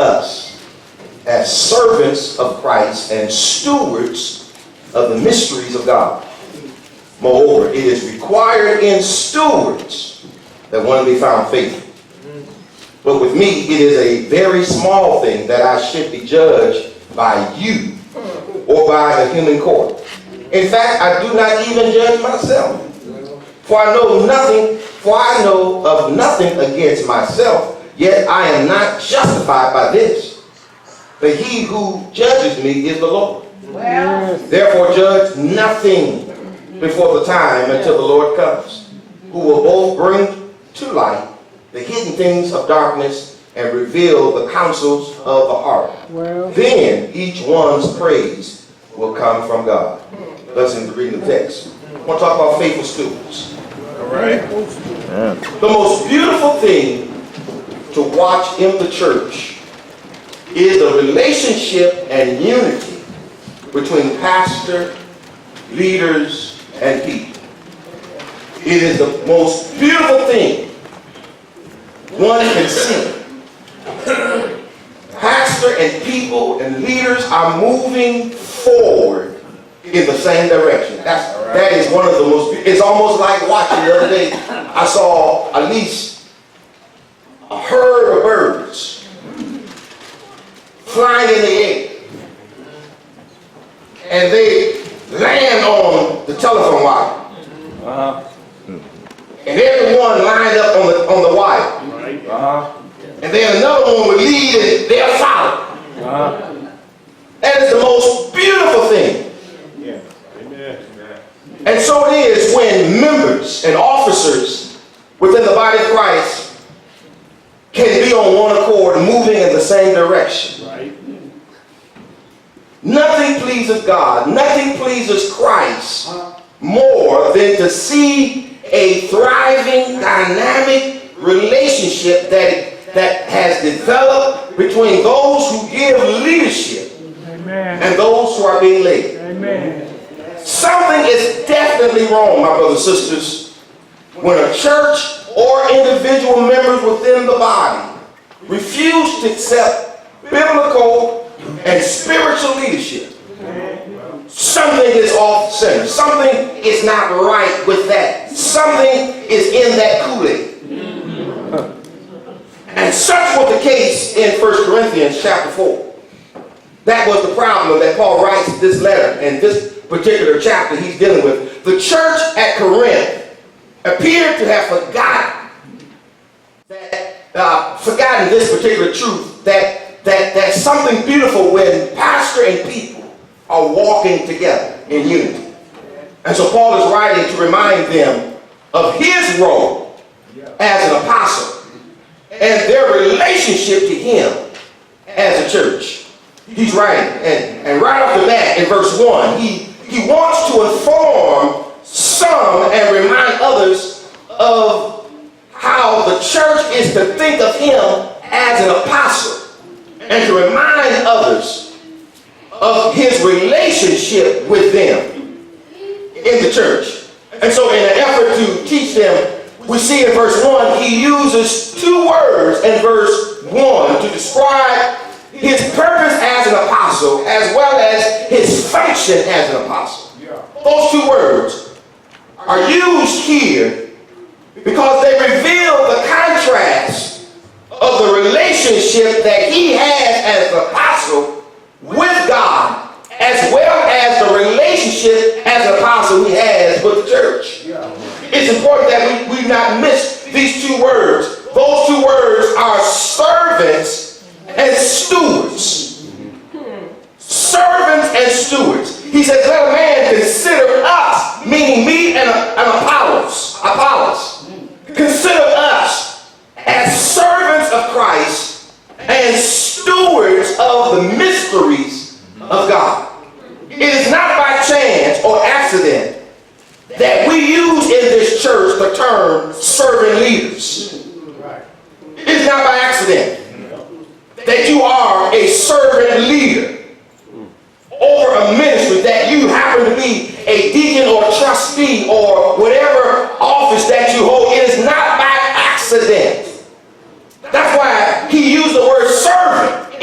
us as servants of Christ and stewards of the mysteries of God. Moreover, it is required in stewards that one be found faithful. But with me, it is a very small thing that I should be judged by you or by a human court. In fact, I do not even judge myself. For I know of nothing against myself, yet I am not justified by this. But he who judges me is the Lord. Therefore judge nothing before the time until the Lord comes, who will both bring to light the hidden things of darkness and reveal the counsels of the heart. Then each one's praise will come from God. Let's read the text. I want to talk about faithful stewards. All right. The most beautiful thing to watch in the church is the relationship and unity between pastor, leaders, and people. It is the most beautiful thing one can see. Pastor and people and leaders are moving forward in the same direction. That is one of the most, it's almost like watching the other day. I saw at least a herd of birds flying in the air. And they land on the telephone wire. And everyone lined up on the wire. And then another one would lead and they'll follow. That is the most beautiful thing. And so it is when members and officers within the body of Christ can be on one accord, moving in the same direction. Nothing pleases God, nothing pleases Christ more than to see a thriving, dynamic relationship that has developed between those who give leadership and those who are being led. Something is definitely wrong, my brothers and sisters, when a church or individual members within the body refuse to accept biblical and spiritual leadership. Something is off center. Something is not right with that. Something is in that Kool-Aid. And such was the case in 1 Corinthians chapter 4. That was the problem that Paul writes this letter, and this particular chapter he's dealing with. The church at Corinth appeared to have forgotten this particular truth, that something beautiful when pastor and people are walking together in unity. And so Paul is writing to remind them of his role as an apostle and their relationship to him as a church. He's writing, and right off the bat in verse 1, he wants to inform some and remind others of how the church is to think of him as an apostle, and to remind others of his relationship with them in the church. And so in an effort to teach them, we see in verse 1, he uses two words in verse 1 to describe his purpose as an apostle as well as his function as an apostle. Those two words are used here because they reveal the contrast of the relationship that he has as an apostle with God, as well as the relationship as an apostle he has with the church. It's important that we not miss these two words. Those two words are servants and stewards. Servants and stewards. He says, let a man consider us, meaning me and Apollos. Consider us as servants of Christ and stewards of the mysteries of God. It is not by chance or accident that we use in this church the term servant leaders. It is not by accident that you are a servant leader over a ministry, that you happen to be a deacon or trustee or whatever office that you hold. It is not by accident. That's why he used the word servant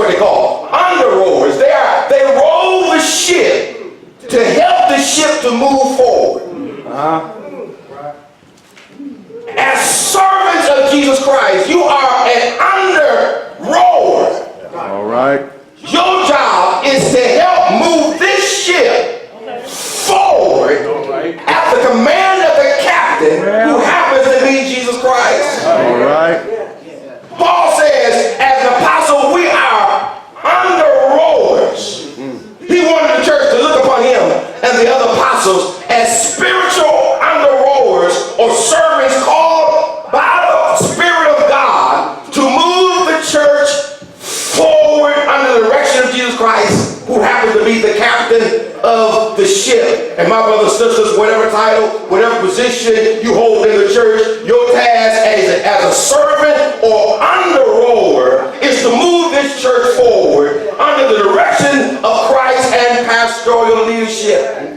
what they call under rowers. They row the ship to help the ship to move forward. As servants of Jesus Christ, you are an under rower. All right. Your job is to help move this ship forward at the command of the captain, who happens to be Jesus Christ. All right. Paul says, as an apostle, we are under rowers. He wanted the church to look upon him and the other apostles as spiritual under rowers, or servants called by the Spirit of God to move the church forward under the direction of Jesus Christ, who happens to be the captain of the ship. And my brothers and sisters, whatever title, whatever position you hold in the church, your task as a servant or under rower is to move this church forward under the direction of Christ and pastoral leadership.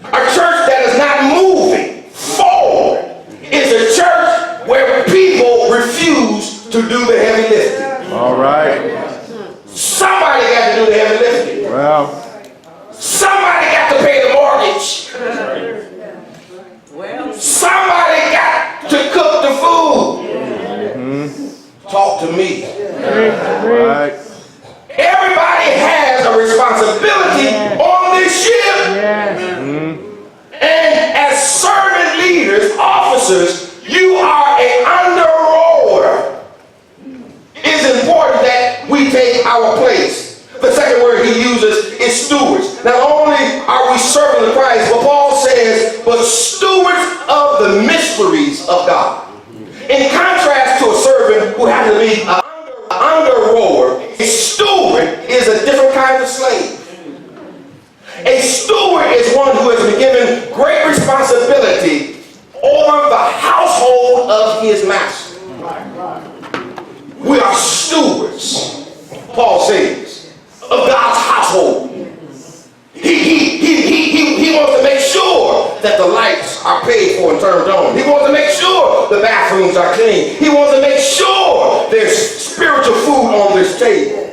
A church that is not moving forward is a church where people refuse to do the heavy lifting. All right. Somebody got to do the heavy lifting. Well, somebody got to pay the mortgage. Somebody got to cook the food. Talk to me. all right. Everybody has a responsibility on this ship. And as servant leaders, officers, you are an under rower. It's important that we take our place. The second word he uses is stewards. Not only are we servants of Christ, but Paul says, but stewards of the mysteries of God. In contrast to a servant who happens to be an under rower, a steward is a different kind of slave. A steward is one who has been given great responsibility over the household of his master. We are stewards, Paul says, of God's household. He wants to make sure that the lights are paid for and turned on. He wants to make sure the bathrooms are clean. He wants to make sure there's spiritual food on this table.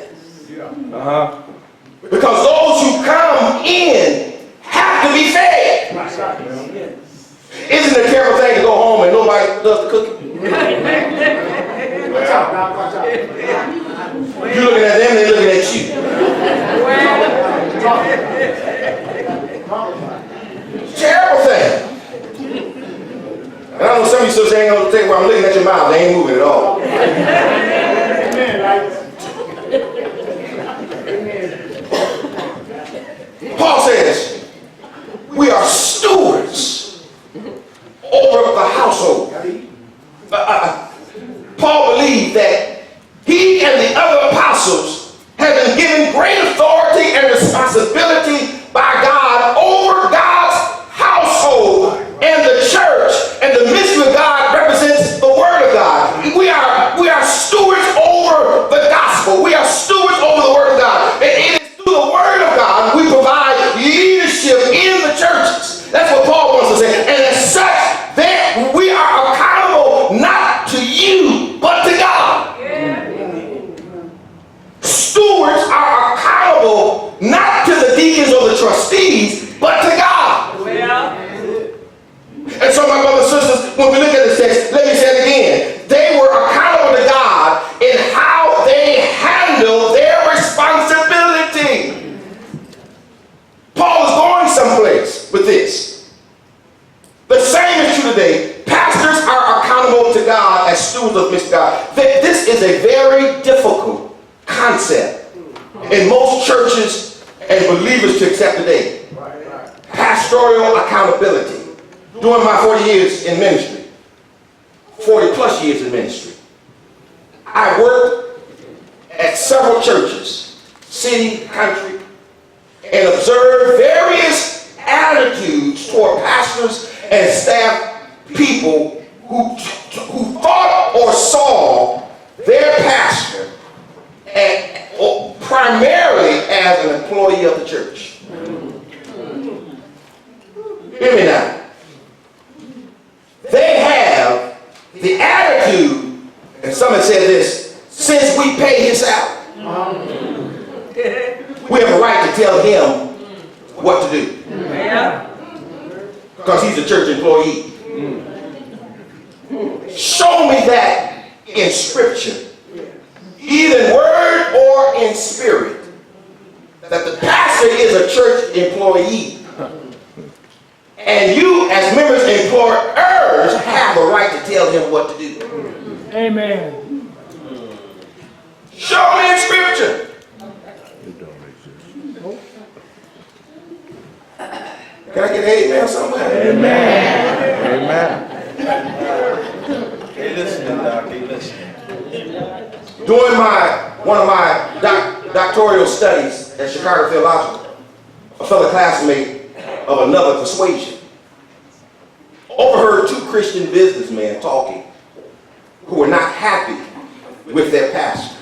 Because those who come in have to be fed. Isn't it a terrible thing to go home and nobody does the cooking? You're looking at them, they're looking at you. Terrible thing. And I know some of you still ain't gonna take where I'm looking at your mouth. They ain't moving at all. Paul says, we are stewards over the household. Paul believed that he and the other apostles have been given great authority and responsibility by God over God's household and the church, and the mystery of God represents the Word of God. We are stewards over the gospel. We are stewards over the Word of God. And it is through the Word of God we provide leadership in the churches. That's what Paul wants to say. And as such, that we are accountable not to you, but to God. Stewards are accountable not to the deacons or the trustees, but to God. And so, my brothers and sisters, when we look at this text, let me say it again. They were accountable to God in how they handled their responsibility. Paul is going someplace with this. The same is true today. Pastors are accountable to God as stewards of His God. This is a very difficult concept in most churches and believers to accept today. Pastoral accountability. During my 40 years in ministry, 40 plus years in ministry, I worked at several churches, city, country, and observed various attitudes toward pastors and staff people who thought or saw their pastor primarily as an employee of the church. Hear me now. They have the attitude, and some have said this, since we pay his salary. we have a right to tell him what to do. Because he's a church employee. Show me that in Scripture, either in word or in spirit, that the pastor is a church employee. And you, as members and employers, have a right to tell him what to do. Amen. Show me in Scripture. Can I get an amen somewhere? Amen. Amen. Hey, listening, Doc. Hey, listening. During one of my doctoral studies at Chicago Theological, a fellow classmate of another persuasion overheard two Christian businessmen talking who were not happy with their pastor.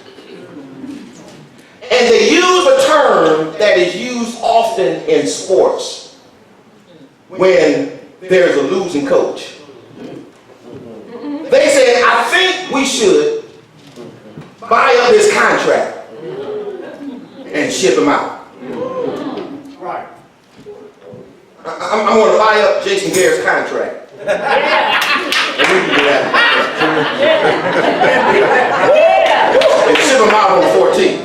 And they used a term that is used often in sports when there's a losing coach. They said, I think we should buy up this contract and ship him out. Right. I'm going to buy up Jason Garrett's contract. And we can do that. And ship him out on the 14th.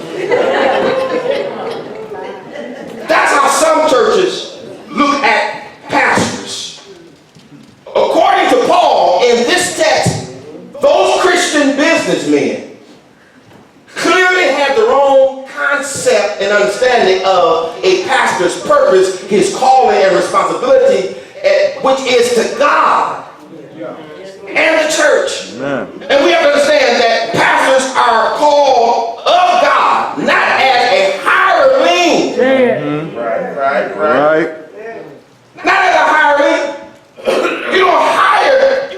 That's how some churches look at pastors. According to Paul, in this text, those Christian businessmen clearly have their own concept and understanding of a pastor's purpose, his calling and responsibility, which is to God and the church. Amen. And we have to understand that pastors are called of God, not as a hireling. Right. Not as a hireling.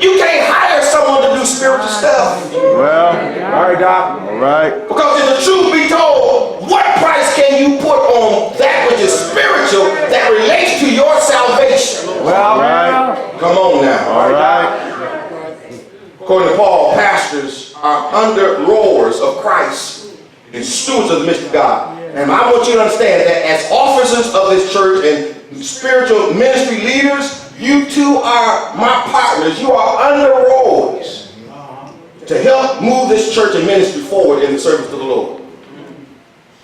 You can't hire someone to do spiritual stuff. Well, all right, Doc. All right. Because if the truth be told, what price can you put on that which is spiritual that relates to your salvation? Well, right. Come on now. All right. According to Paul, pastors are under rowers of Christ and stewards of the mystery of God. And I want you to understand that as officers of this church and spiritual ministry leaders, you too are my partners. You are under rowers to help move this church and ministry forward in the service of the Lord.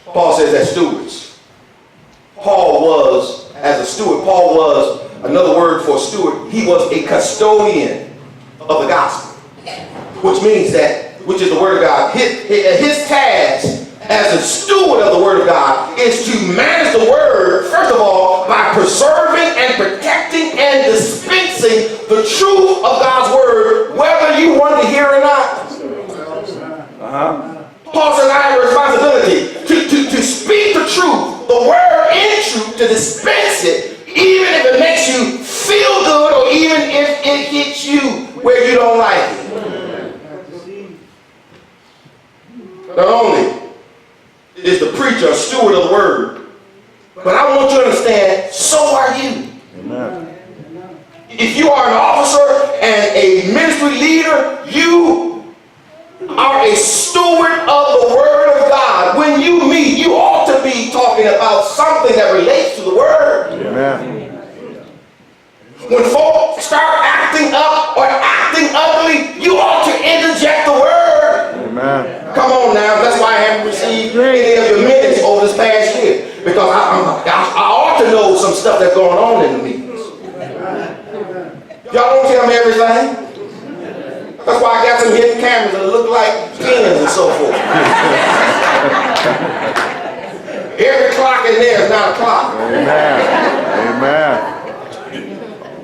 Paul says that stewards. Paul was, as a steward, Paul was, another word for steward, he was a custodian of the gospel. Which means that, which is the word of God, his task as a steward of the word of God is to manage the word, first of all, by preserving and protecting and dispensing the truth of God's word, whether you want to hear or not. Paul says, I have a responsibility to speak the truth, the word in truth, to dispense it, even if it makes you feel good or even if it hits you where you don't like it. Not only is the preacher a steward of the word, but I want you to understand, so are you. Amen. If you are an officer and a ministry leader, you are a steward of the word of God. When you meet, you ought to be talking about something that relates to the word. Amen. When folks start acting up or acting ugly, you ought to interject the word. Amen. Come on now, that's why I haven't received any of your minutes over this past year. Because I ought to know some stuff that's going on in the meetings. Y'all don't tell me everything. That's why I got some hidden cameras that look like pins and so forth. Every clock in there is not a clock. Amen. Amen.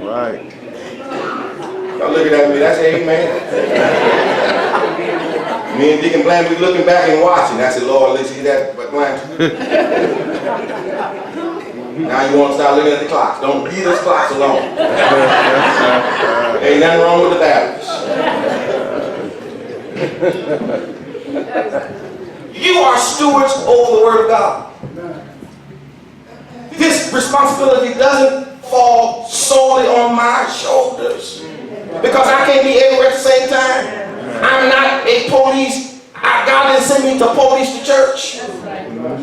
All right. Y'all looking at me, that's amen. Me and Deacon Bland be looking back and watching. I said, Lord, let's see that Bland. Now you want to start looking at the clocks. Don't leave those clocks alone. Ain't nothing wrong with the batteries. You are stewards over the word of God. This responsibility doesn't fall solely on my shoulders. Because I can't be everywhere at the same time. I'm not a police. God didn't send me to police the church.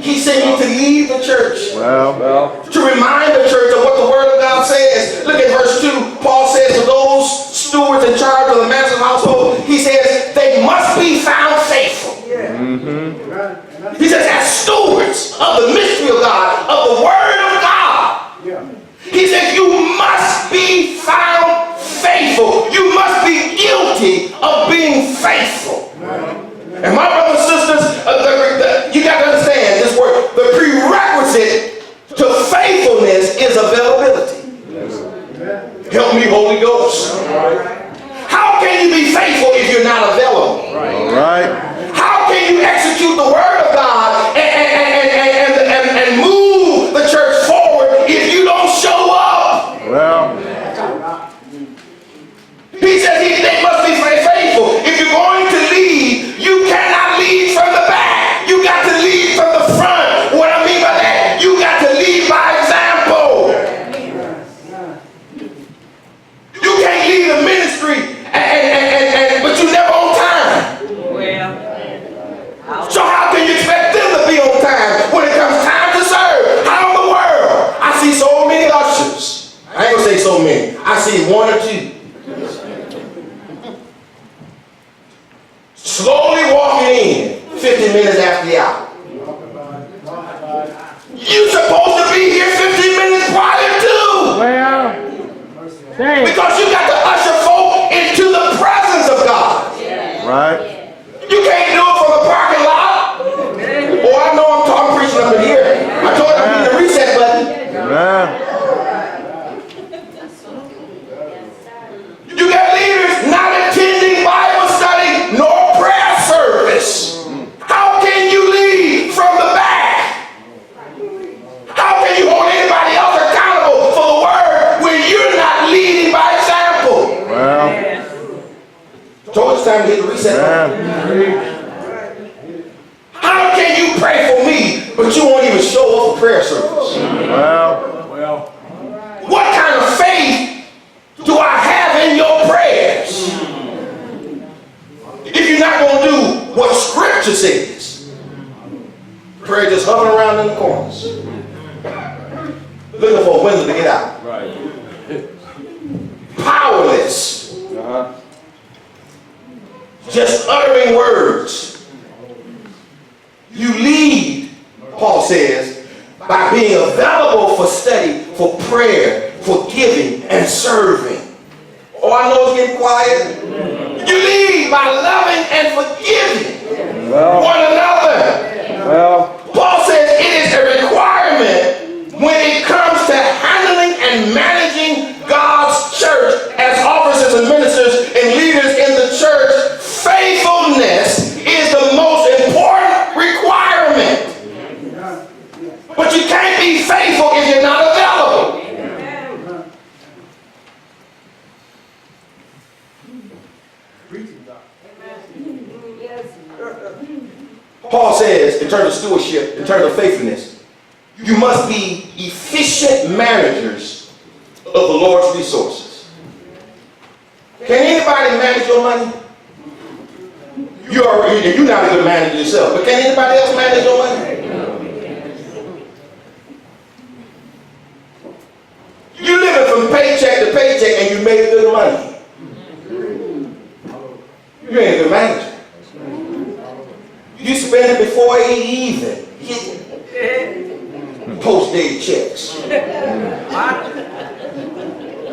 He sent me to lead the church, Well, to remind the church of what the Word of God says. Look at verse 2. Paul says to those stewards in charge of the master's household, he says, they must be found faithful. He says, as stewards of the mystery of God, of the Word of God. He says, you must be found faithful. You must be guilty of being faithful. And my brothers and sisters, you got to understand this word. The prerequisite to faithfulness is availability. Help me, Holy Ghost. How can you be faithful if you're not available? all right. How can you execute the Word of God and move the church forward if you don't show up? Well, He says they must be faithful. If you're going to lead, you cannot lead from the back. You got to lead from the front. What I mean by that, you got to lead by example. You can't lead a ministry but you never on time. So how can you expect them to be on time when it comes time to serve? How in the world? I see so many ushers. I ain't gonna say so many. I see one or two. Slowly walking in 15 minutes after the hour. You're supposed to be here 15 minutes prior to. Because you got to usher folk into the presence of God. right. You can't do it from the parking lot. Oh, I know I'm preaching up in here. I told you I need the reset button. Amen. You got leaders not attending Bible study nor prayer service. How can you lead from the back? How can you hold anybody else accountable for the word when you're not leading by example? Well, So it's time to hit the reset button. yeah. How can you pray for me, but you won't even show up for prayer service? Well, What kind of faith do I have in your prayers? If you're not going to do what Scripture says, prayer just hovering around in the corners, looking for a window to get out. Powerless, just uttering words. You lead, Paul says, by being available for study, for prayer, for giving and serving. Oh, I know it's getting quiet. You lead by loving and forgiving one another. Paul says it is a requirement when it comes to handling and managing God's church as officers and ministers and leaders in the church. Faithfulness is the most important requirement. But you can't be faithful if you're not available. Paul says, in terms of stewardship, in terms of faithfulness, you must be efficient managers of the Lord's resources. Can anybody manage your money? You're not a good manager yourself, but can anybody else manage your money? You living from paycheck to paycheck and you made good money. You ain't a good manager. You spend it before he even hit post-dated checks. I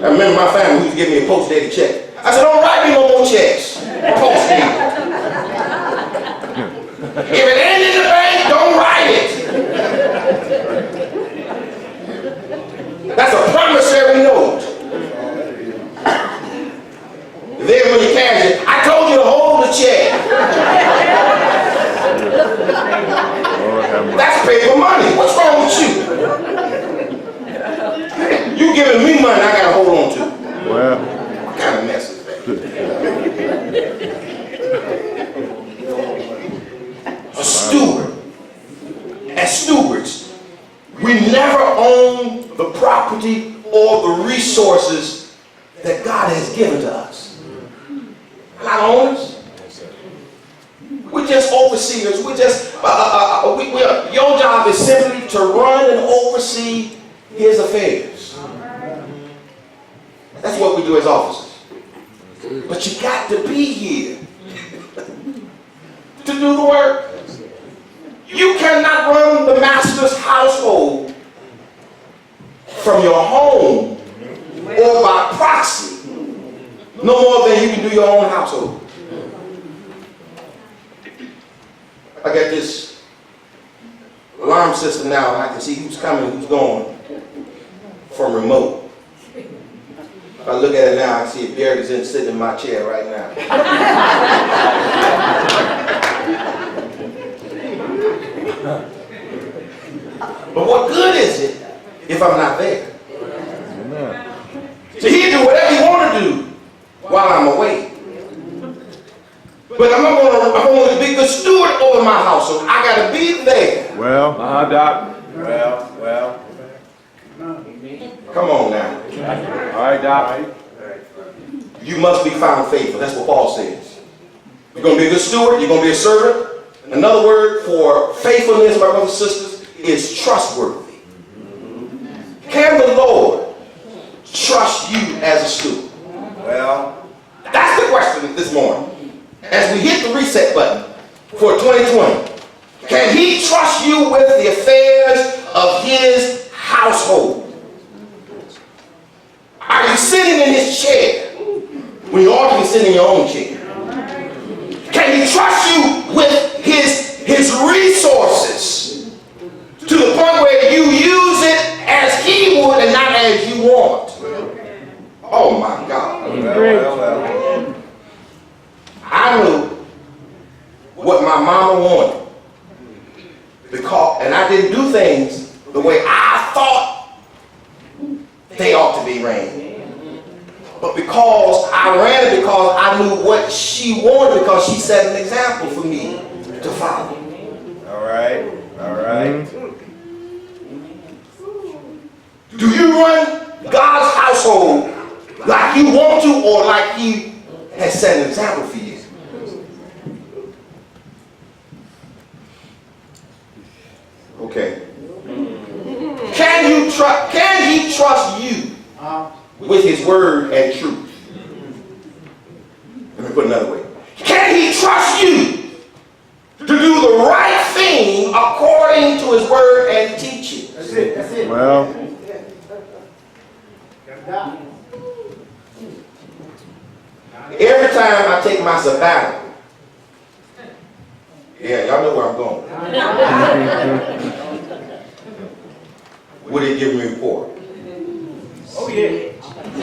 remember my family used to give me a post-dated check. I said, don't write me no more checks. Post-dated. If it ain't in the bank, don't write it. That's a promissory note. Then when you cash it, I told you to hold the check. That's paper money. What's wrong with you? You giving me money I gotta hold on to. well, What kind of mess is that? A steward. As stewards, we never own the property or the resources that God has given to us. We're not owners. We're just overseers. We're just, your job is simply to run and oversee his affairs. That's what we do as officers. But you got to be here to do the work. You cannot run the master's household from your home or by proxy no more than you can do your own household. I got this alarm system now. I can see who's coming, who's going from remote. If I look at it now, I see if Derek is sitting in my chair right now. But what good is it if I'm not there? So he'll do whatever he want to do while I'm away. But I'm going to be the steward over my house, so I got to be there. Well, Doc. Well. Come on now. All right, Doc. You must be found faithful. That's what Paul says. You're going to be a good steward. You're going to be a servant. Another word for faithfulness, my brothers and sisters, is trustworthy. Can the Lord trust you as a steward? Well, that's the question this morning. As we hit the reset button for 2020, can he trust you with the affairs of his household? Are you sitting in his chair when you ought to be sitting in your own chair? Can he trust you with his resources to the point where you use it as he would and not as you want? Oh my God. well. I knew what my mama wanted, and I didn't do things the way I thought they ought to be ran. But because I ran it, because I knew what she wanted, because she set an example for me to follow. All right. Do you run God's household like you want to, or like he has set an example for you? Okay. Can he trust you with his word and truth? Let me put it another way. Can he trust you to do the right thing according to his word and teaching? That's it. well, Every time I take my sabbatical, yeah, y'all know where I'm going. Would he give me a report? Oh, yeah.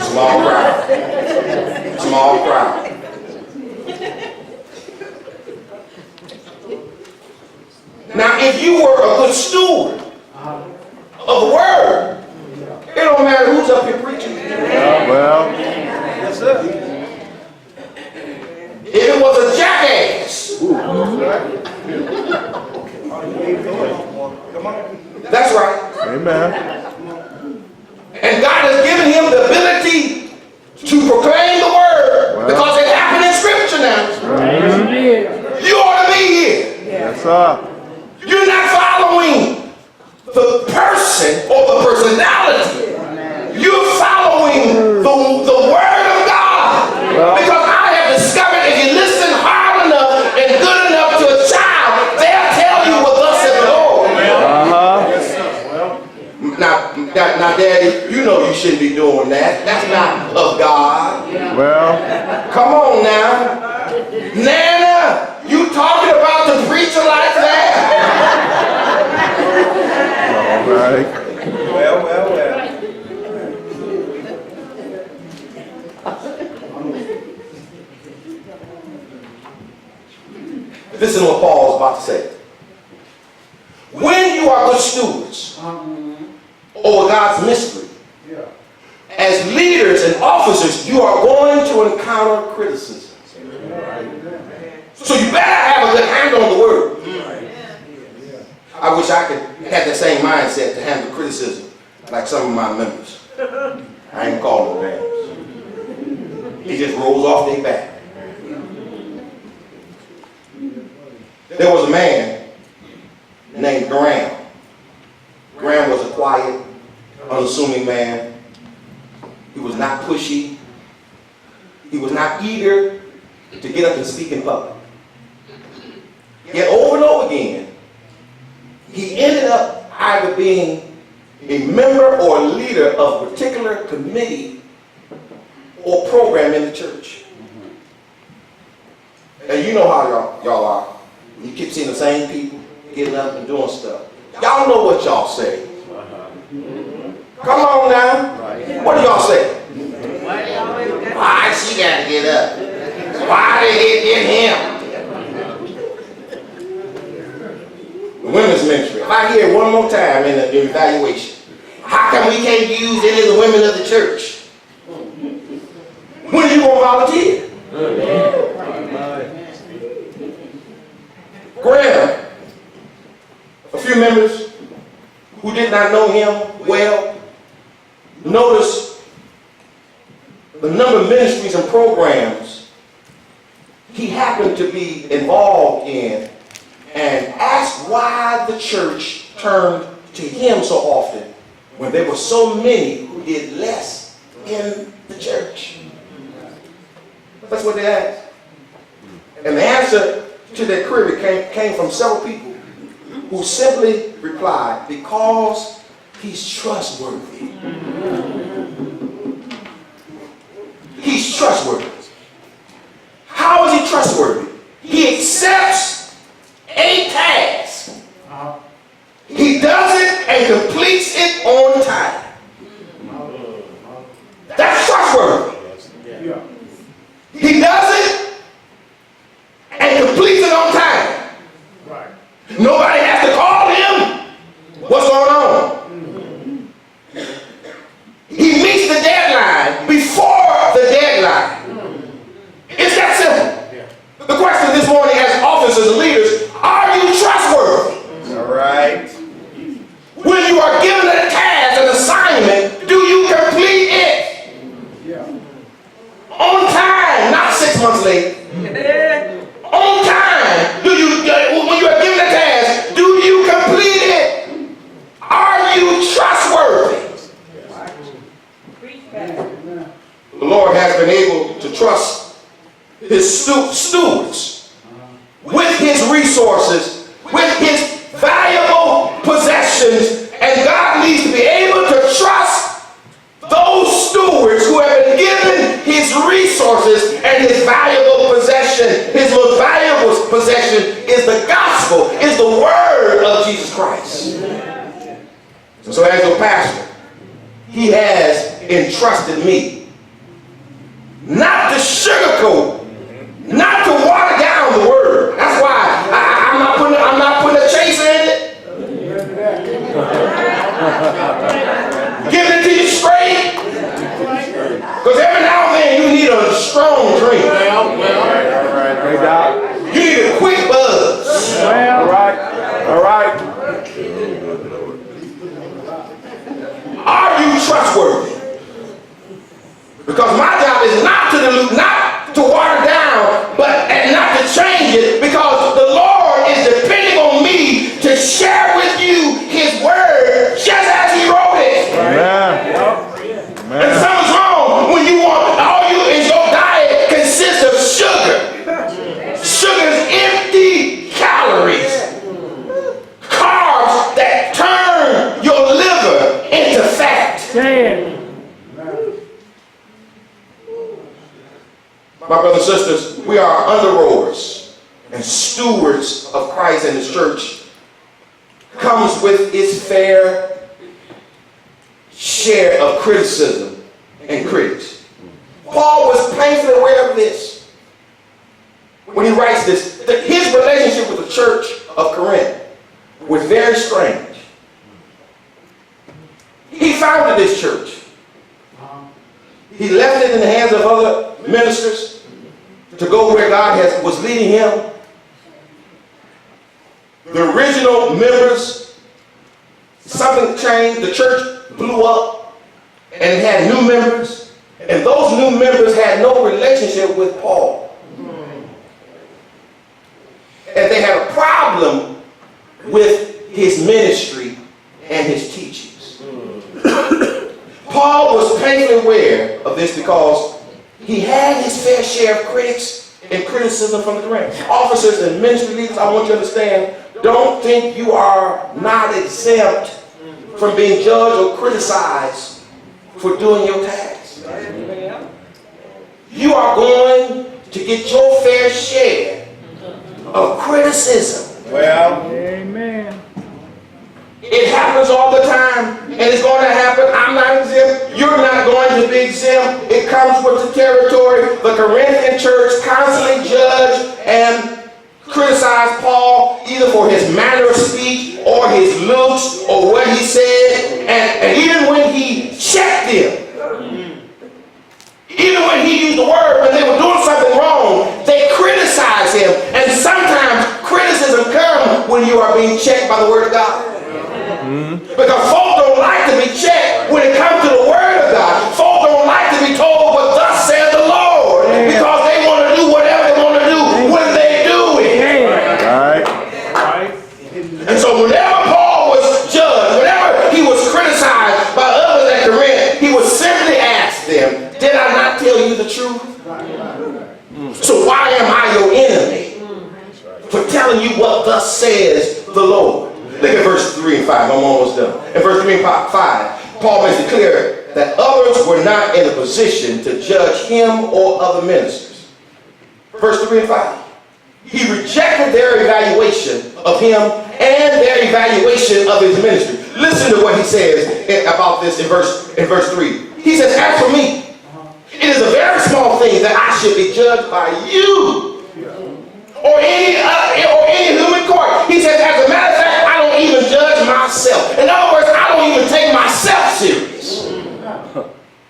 Small crowd. Small crowd. Now, if you were a good steward of the word, it don't matter who's up here preaching. well, Yes, sir. If it was a jackass, Come on. that's right. amen. And God has given him the ability to proclaim the word because it happened in Scripture now. You ought to be here. Yes, sir. You're not following the person or the personality. You're following the word of God. Because I have discovered if you listen hard enough and good enough to a child, they'll tell you what thus said the Lord. Now, Daddy, you know you shouldn't be doing that. That's not of God. Well, Come on now. Nana, you talking about the preacher like that? all right. Well. Listen to what Paul is about to say. When you are good stewards over God's mystery, as leaders and officers, you are going to encounter criticism. So you better have a good handle on the word. I wish I could have that same mindset to handle criticism like some of my members. I ain't calling them names. It just rolls off their back. There was a man named Graham. Graham was a quiet, unassuming man. He was not pushy. He was not eager to get up and speak in public. Yet over and over again, he ended up either being a member or a leader of a particular committee or program in the church. And you know how y'all are. You keep seeing the same people getting up and doing stuff. Y'all know what y'all say. Come on now. What do y'all say? Why she got to get up? Why did it get him? The women's ministry. If I hear it one more time in the evaluation, how come we can't use any of the women of the church? When are you going to volunteer? Graham, a few members who did not know him well, notice the number of ministries and programs he happened to be involved in, and asked why the church turned to him so often when there were so many who did less in the church. That's what they asked. And the answer to their query came from several people who simply replied, because he's trustworthy. He's trustworthy. How is he trustworthy? He accepts a task. He does it and completes it on time. That's trustworthy. He does it and completes it on time. Nobody has to call him. What's going on? He meets the deadline before the deadline. It's that simple. The question this morning as officers and leaders, are you trustworthy? All right. When you are given a task, an assignment, do you complete it? On time, not 6 months late. On time. When you are given a task, do you complete it? Are you trustworthy? The Lord has been able to trust his stewards with his resources, with his valuable possessions, and God needs to be able to trust those stewards who have been given his resources and his valuable possession. His most valuable possession is the gospel, is the word of Jesus Christ. So as a pastor, he has entrusted me not to sugarcoat, not to water down the word. That's why I'm not putting a chaser in it. Giving it to you straight. Because every now and then you need a strong drink. You need a quick buzz. All right. Are you trustworthy? Because my job is not to dilute, not to water down, and not to change it, because the Lord is depending on me to share with you his word just as he wrote it. And something's wrong when you want all you in your diet consists of sugar. Sugar's empty calories. Carbs that turn your liver into fat. My brothers and sisters, we are underrowers and stewards of Christ and his church. Comes with its fair share of criticism and critics. Paul was painfully aware of this when he writes this. His relationship with the church of Corinth was very strange. He founded this church. He left it in the hands of other ministers to go where God was leading him. The original members, something changed. The church blew up and it had new members. And those new members had no relationship with Paul. And they had a problem problem with his ministry and his teachings. Paul was painfully aware of this because he had his fair share of critics and criticism from the Corinth. Officers and ministry leaders, I want you to understand, don't think you are not exempt from being judged or criticized for doing your task. You are going to get your fair share of criticism. Well, Amen. It happens all the time, and it's going to happen. I'm not exempt. You're not going to be exempt. It comes with the territory. The Corinthian church constantly judged and criticized Paul either for his manner of speech or his looks or what he said. And even when he checked them, even when he used the word when they were doing something wrong, they criticized him. And sometimes criticism comes when you are being checked by the word of God. Because folk don't like to be checked when it comes to the word of God. Folk don't like to be told what thus said the Lord, because they want to do whatever they want to do when they do it. Right. And so whenever Paul was judged, whenever he was criticized by others at Corinth, he would simply ask them, did I not tell you the truth? So why am I your enemy for telling you what thus says the Lord? Look at verse 3 and 5. I'm almost done. In verse 3 and 5, Paul makes it clear that others were not in a position to judge him or other ministers. Verse 3 and 5. He rejected their evaluation of him and their evaluation of his ministry. Listen to what he says about this in verse 3. He says, as for me, it is a very small thing that I should be judged by you or any human court. He says, as a matter of fact, I don't even judge myself. In other words, I don't even take myself serious.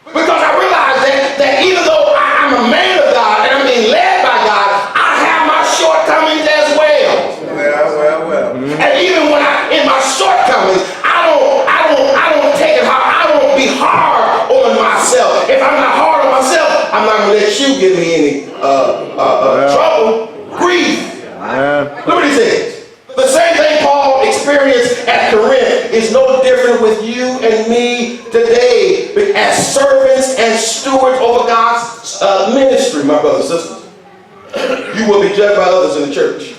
Because I realize that even though I'm a man of God and I'm being led by God, I have my shortcomings as well. Well. And even when in my shortcomings, I don't take it hard. I don't be hard on myself. If I'm not hard on myself, I'm not going to let you give me any trouble, grief. Look what he says. The same thing Paul experienced at Corinth is no different with you and me today as servants and stewards over God's ministry, my brothers and sisters. You will be judged by others in the church.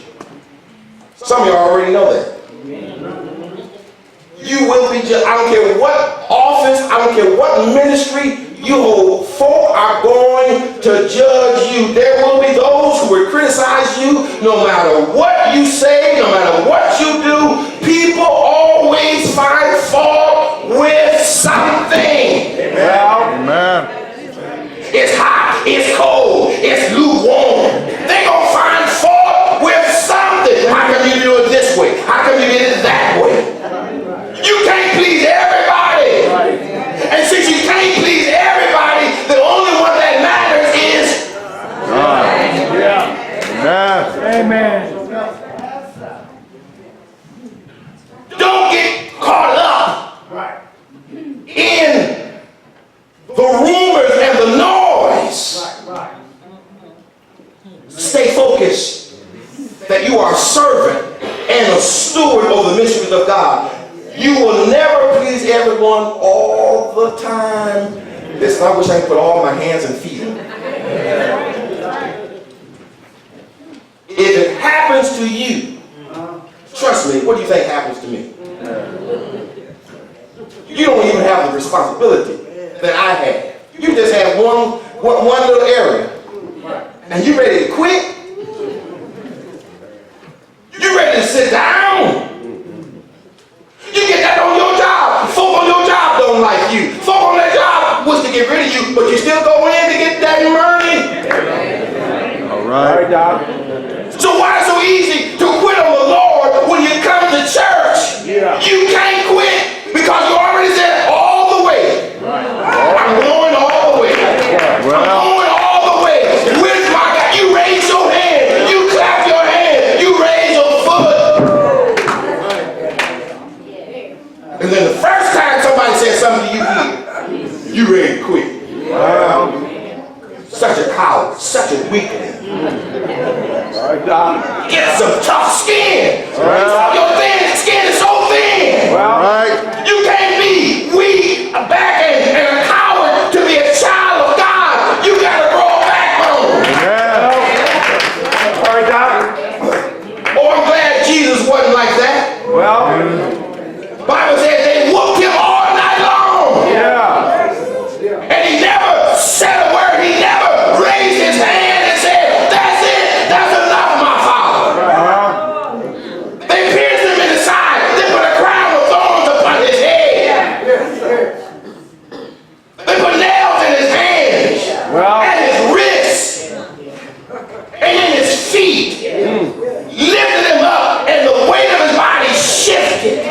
Some of you already know that. You will be judged. I don't care what office, I don't care what ministry you hold. Folk are going to judge you. There will be those who will criticize you no matter what you say, no matter what you do. People always find fault with something. Amen. It's hot, it's cold, it's lukewarm. They're going to find fault with something. How come you do it this way? How come you did it that way? You can't please everybody. And since you can't please everybody, the only one that matters is God. Amen. Don't get caught up in the rumors and the noise. Stay focused that you are a servant and a steward over the mysteries of God. You will never please everyone all the time. Listen, I wish I could put all my hands and feet in. If it happens to you, trust me, what do you think happens to me? You don't even have the responsibility that I have. You just have one little area. And you ready to quit? You ready to sit down? You get that on your job. Folk on your job don't like you. Folk on that job wish to get rid of you, but you still go in to get that money. All right, Doc. So why is it so easy to quit on the Lord when you come to church? You can't quit because you already said all the way. I'm going all the way. I'm going all the way. Where's my God? You raise your right, Doc. Get some tough skin. Well. Your thin skin is so thin. All right. You can't be weak, back, and a coward to be a child of God. You got to grow a backbone. Amen. All right, Doc. Oh, I'm glad Jesus wasn't like that. Well, Bible says they whooped him all night long. yeah. And he never said a word. He never raised his hand and said, that's it. That's enough, my father. They pierced him in the side. They put a crown of thorns upon his head. They put nails in his hands, Well. at his wrists, and in his feet. Lifted him up, and the weight of his body shifted.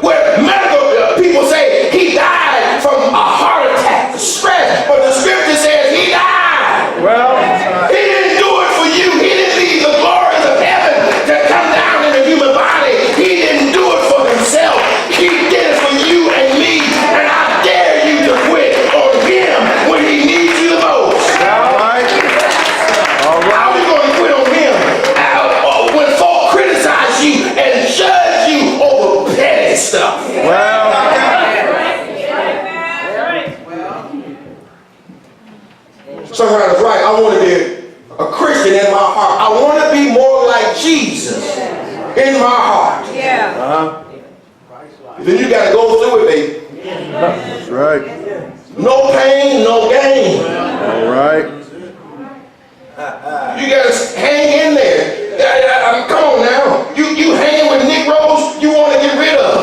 Where medical people say he died from a heart attack, stress, but the scripture says he died. Well. He didn't do it for you. He didn't leave the glories of heaven to come down in a human body. He didn't do it for himself. He did it for you and me. And I dare you to quit on him when he needs you the most. All right. All right. How are you going to quit on him when folk criticize you and judge you over petty stuff? Well. Songwriter's right. I want to be a Christian in my heart. I want to be more like Jesus in my heart. Then you got to go through it, baby. That's right. No pain, no gain. All right. You got to hang in there. Come on now. You hanging with Negroes you want to get rid of.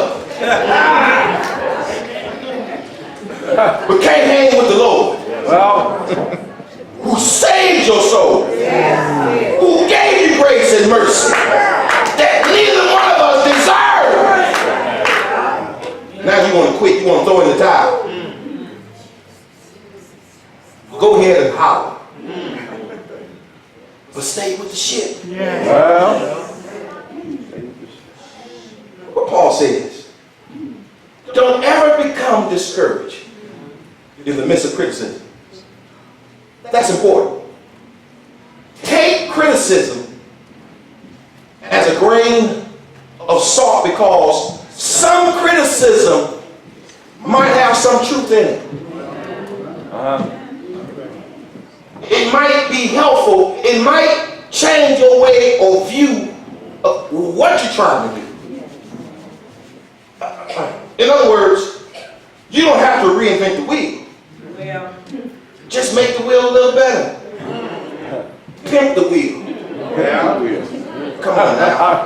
But can't hang with the Lord. Well. Who saved your soul. Who gave you grace and mercy. That neither one of us deserve. Now you want to quit. You want to throw in the towel. Go ahead and holler. But stay with the ship. Well. What Paul says. Don't ever become discouraged in the midst of criticism. That's important. Take criticism as a grain of salt because some criticism might have some truth in it. It might be helpful. It might change your way or view of what you're trying to do. In other words, you don't have to reinvent the wheel. Just make the wheel a little better. Pimp the wheel. Yeah. Come on now.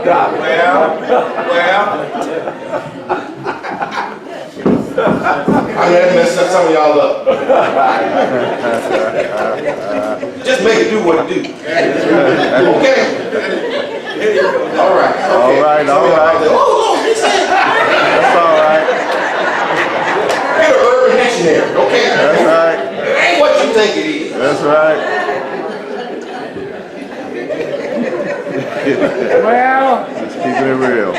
I mean, that messed up some of y'all up. Just make it do what it do. Okay? All right. Okay. All right. All right. Oh, Lord, he said. That's all right. Get an urban dictionary, okay? That's right. It ain't what you think it is. That's right. Well, Just keeping it real.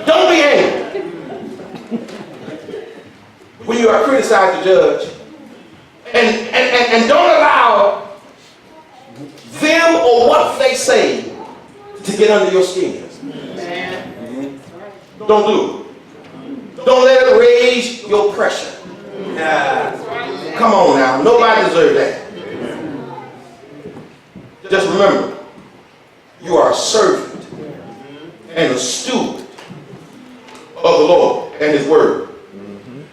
Don't be angry when you are criticized to judge, and don't allow them or what they say to get under your skin. Don't do it. Don't let it raise your pressure. Come on now, nobody deserves that. Just remember, you are a servant and a steward of the Lord and His Word.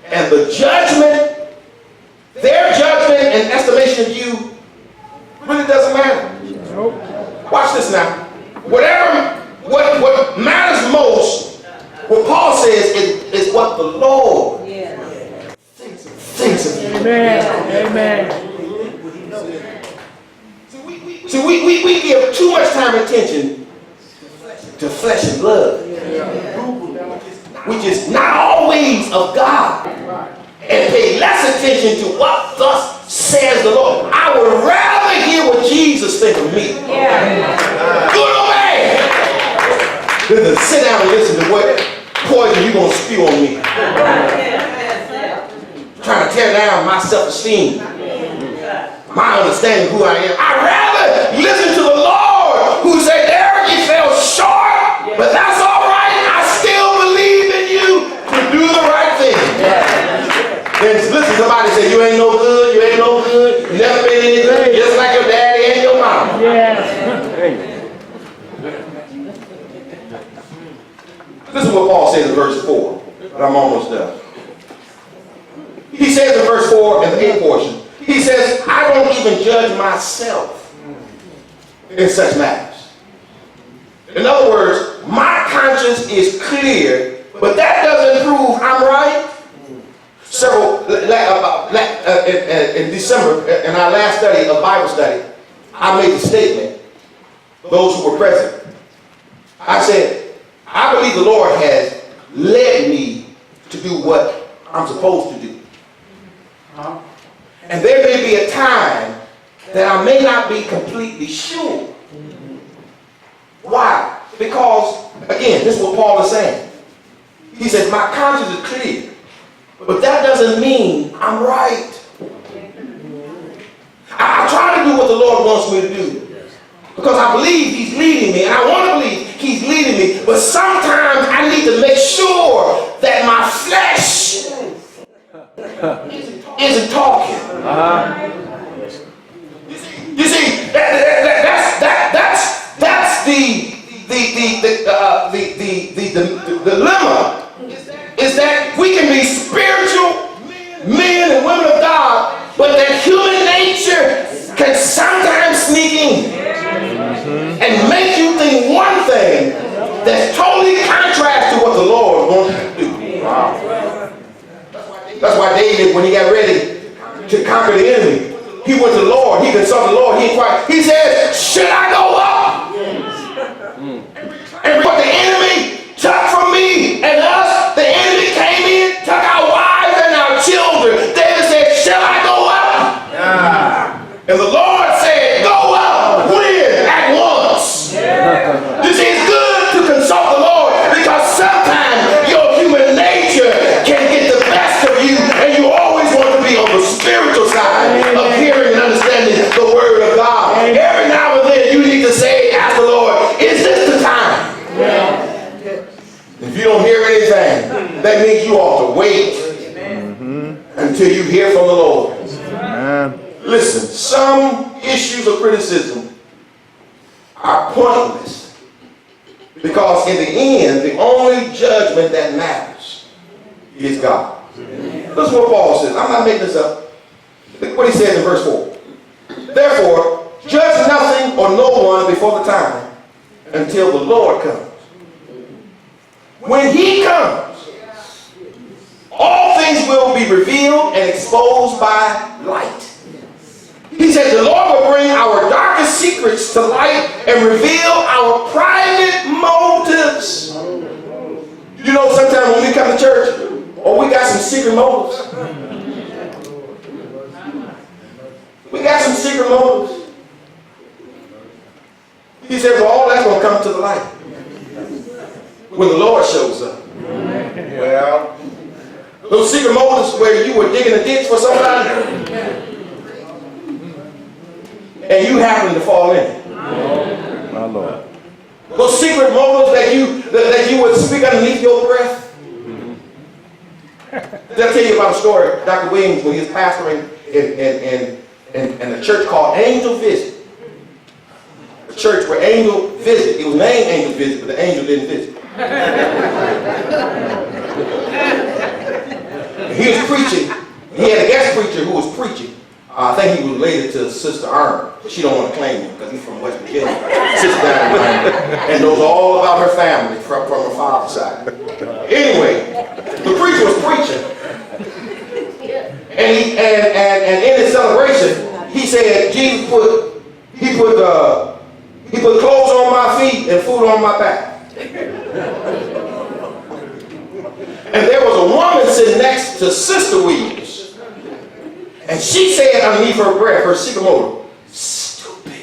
And the judgment, their judgment and estimation of you really doesn't matter. Watch this now. What matters most, what Paul says is what the Lord thinks of you. amen. Amen. See, we give too much time and attention to flesh and blood. We just not always of God and pay less attention to what thus says the Lord. I would rather hear what Jesus thinks of me. Good or bad. Than to sit down and listen to what poison you're going to spew on me. Trying to tear down my self-esteem, my understanding of who I am. I'd rather listen to the Lord who said, Eric, you fell short, but that's all right. I still believe in you to do the right thing. Then listen, somebody say, you ain't no good, you ain't no good, you never been anything, just like your daddy and your mama. Listen to what Paul says in verse 4, but I'm almost done. He says in verse 4 in the 8th portion, he says, I don't even judge myself in such matters. In other words, my conscience is clear, but that doesn't prove I'm right. In December, in our last study of Bible study, I made the statement, those who were present. I said, I believe the Lord has led me to do what I'm supposed to do. And there may be a time that I may not be completely sure. Why? Because, again, this is what Paul is saying. He says, my conscience is clear, but that doesn't mean I'm right. I try to do what the Lord wants me to do, because I believe he's leading me, and I want to believe he's leading me, but sometimes I need to make sure that my flesh isn't talking. You see, that's the dilemma, is that we can be spiritual men and women of God, but that human nature can sometimes sneak in and make you think one thing that's totally contrast to what the Lord wants you to do. Wow. That's why David, when he got ready to conquer the enemy, he went to the Lord. He consulted the Lord. He inquired. He said, should I go up? And what the enemy took from me and us, the enemy came in, took our wives and our children. David said, shall I go up? And the Lord said, go up. When? At once. You see, it's good to consult the Lord, because sometimes your human nature can get the best of you, and you always want to be on the spiritual side of hearing and understanding the word of God. Every now and then you need to say, ask the Lord, is this the time? If you don't hear anything, that means you ought to wait until you hear from the Lord. Listen, some issues of criticism are pointless, because in the end, the only judgment that matters is God. Listen to what Paul says. I'm not making this up. Look what he says in verse 4. Therefore, judge nothing or no one before the time until the Lord comes. When he comes, all things will be revealed and exposed by light. He said the Lord will bring our darkest secrets to light and reveal our private motives. You know, sometimes when we come to church, we got some secret motives. We got some secret motives. He said, well, all that's going to come to the light when the Lord shows up. Well, those secret motives where you were digging a ditch for somebody and you happen to fall in it. My Lord. Those secret motives that you would speak underneath your breath. I'll tell you about a story. Dr. Williams, when he was pastoring in a church called Angel Visit. A church where angel visit. It was named Angel Visit, but the angel didn't visit. He was preaching. He had a guest preacher who was preaching. I think he was related to Sister Arnold. She don't want to claim him because he's from West Virginia. Sister down and knows all about her family from her father's side. Anyway, the preacher was preaching, and in his celebration, he said Jesus put clothes on my feet and food on my back. And there was a woman sitting next to Sister Williams, and she said underneath her breath, her secret motive, stupid.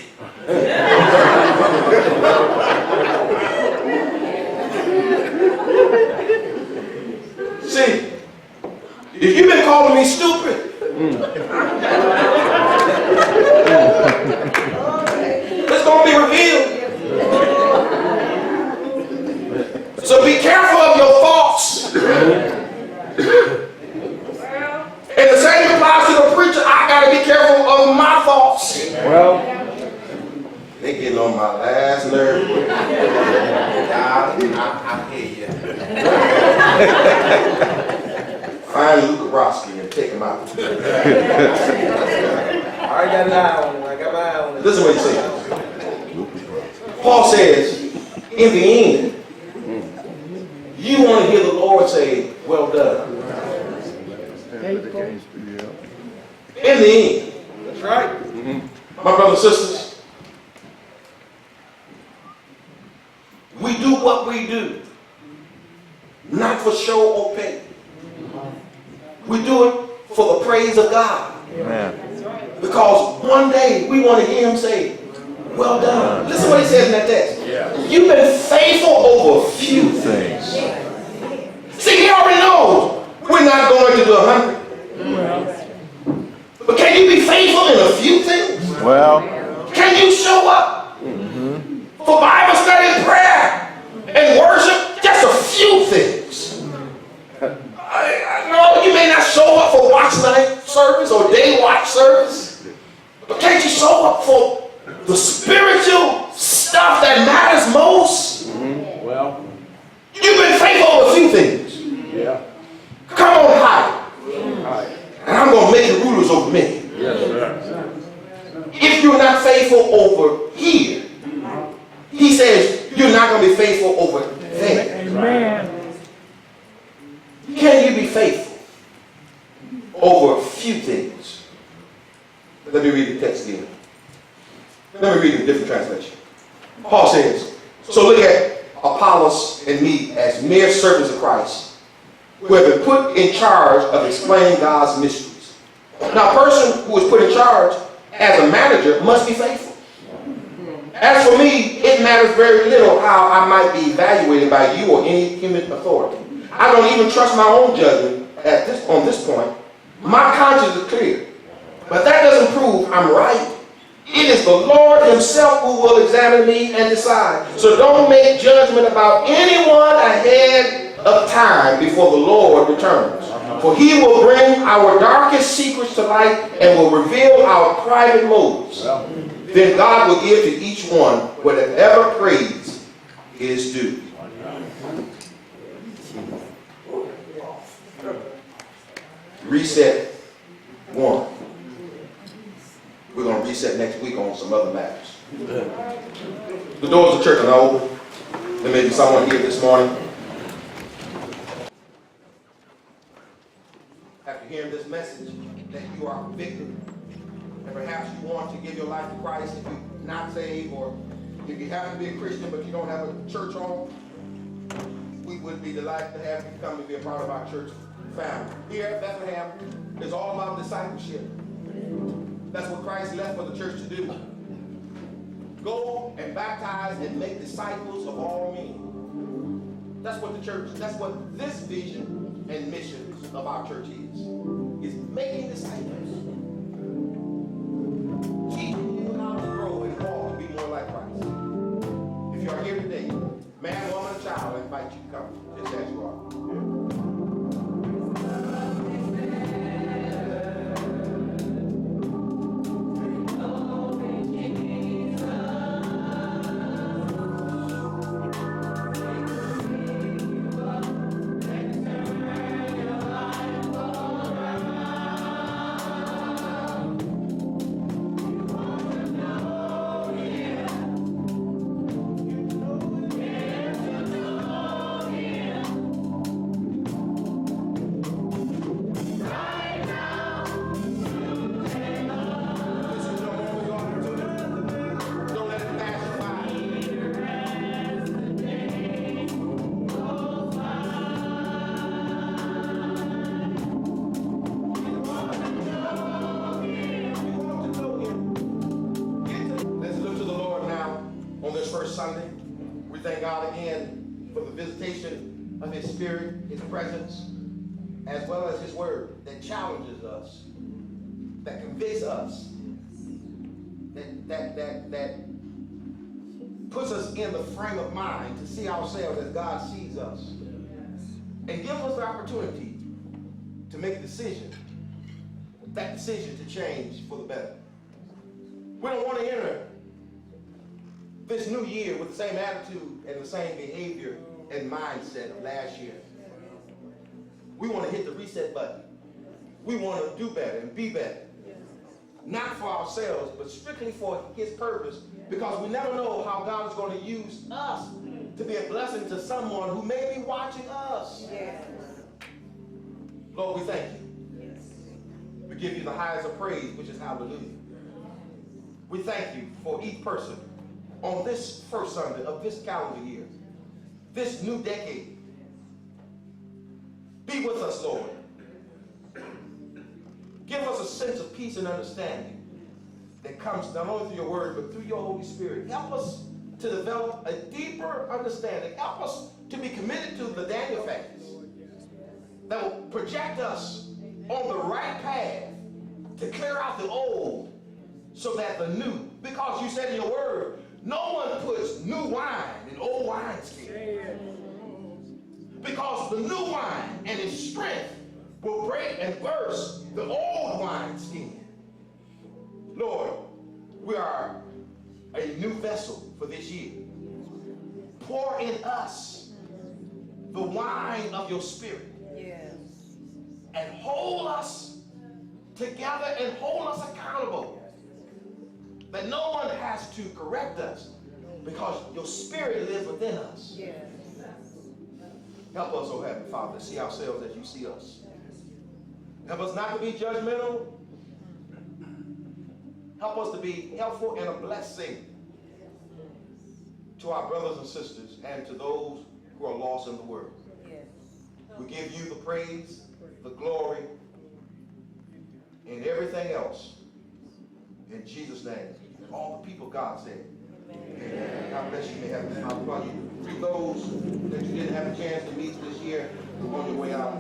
See, if you've been calling me stupid, on my last nerve. I hear you. Find Luke Roski and take him out. I got an eye on him. I got my eye on him. Listen to what he says. Paul says, in the end, you want to hear the Lord say, well done. In the end. That's right. My brothers and sisters, we do what we do, not for show or pay. We do it for the praise of God. Amen. Because one day we want to hear him say, well done. Listen to what he says in that text. You've been faithful over a few things. See, he already knows we're not going to do 100. But can you be faithful in a few things? Well, Can you show up for Bible study, prayer, and worship? Just a few things. I know you may not show up for watch night service or day watch service, but can't you show up for the spiritual stuff that matters most? Well, You've been faithful over a few things. yeah. Come on high, and I'm going to make you rulers over many. Yes, sir. If you're not faithful over here, he says you're not going to be faithful over there. Amen. Can you be faithful over a few things? Let me read the text again. Let me read it in a different translation. Paul says, so look at Apollos and me as mere servants of Christ, who have been put in charge of explaining God's mysteries. Now, a person who is put in charge as a manager must be faithful. As for me, it matters very little how I might be evaluated by you or any human authority. I don't even trust my own judgment on this point. My conscience is clear. But that doesn't prove I'm right. It is the Lord himself who will examine me and decide. So don't make judgment about anyone ahead of time before the Lord returns. For he will bring our darkest secrets to light and will reveal our private motives. Then God will give to each one whatever praise is due. Reset one. We're going to reset next week on some other matters. The doors of the church are now open. There may be someone here this morning. After hearing this message, that you are convicted, and perhaps you want to give your life to Christ if you're not saved, or if you happen to be a Christian but you don't have a church home, we would be delighted to have you come and be a part of our church family. Here at Bethlehem, it's all about discipleship. That's what Christ left for the church to do. Go and baptize and make disciples of all men. That's what the church, that's what this vision and mission of our church is making disciples. Teaching you how to grow and walk to be more like Christ. If you are here today, man, woman, child, I invite you to come, just as you are. Sunday. We thank God again for the visitation of His Spirit, His presence, as well as His Word that challenges us, that convicts us, that puts us in the frame of mind to see ourselves as God sees us, and gives us the opportunity to make a decision, that decision to change for the better. We don't want to enter this new year with the same attitude and the same behavior and mindset of last year. We want to hit the reset button. We want to do better and be better. Not for ourselves, but strictly for his purpose, because we never know how God is going to use us to be a blessing to someone who may be watching us. Lord, we thank you. We give you the highest of praise, which is hallelujah. We thank you for each person on this first Sunday of this calendar year, this new decade. Be with us, Lord. Give us a sense of peace and understanding that comes not only through your word, but through your Holy Spirit. Help us to develop a deeper understanding. Help us to be committed to the Daniel factors that will project us on the right path to clear out the old so that the new, because you said in your word, no one puts new wine in old wineskins. Because the new wine and its strength will break and burst the old wineskin. Lord, we are a new vessel for this year. Pour in us the wine of your spirit. And hold us together and hold us accountable. That no one has to correct us because your spirit lives within us. Help us, oh Heavenly Father, to see ourselves as you see us. Help us not to be judgmental. Help us to be helpful and a blessing to our brothers and sisters and to those who are lost in the world. We give you the praise, the glory, and everything else. In Jesus' name. And all the people, God said. Amen. God bless you. May Heavenly Father, while you greet those that you didn't have a chance to meet this year on your way out.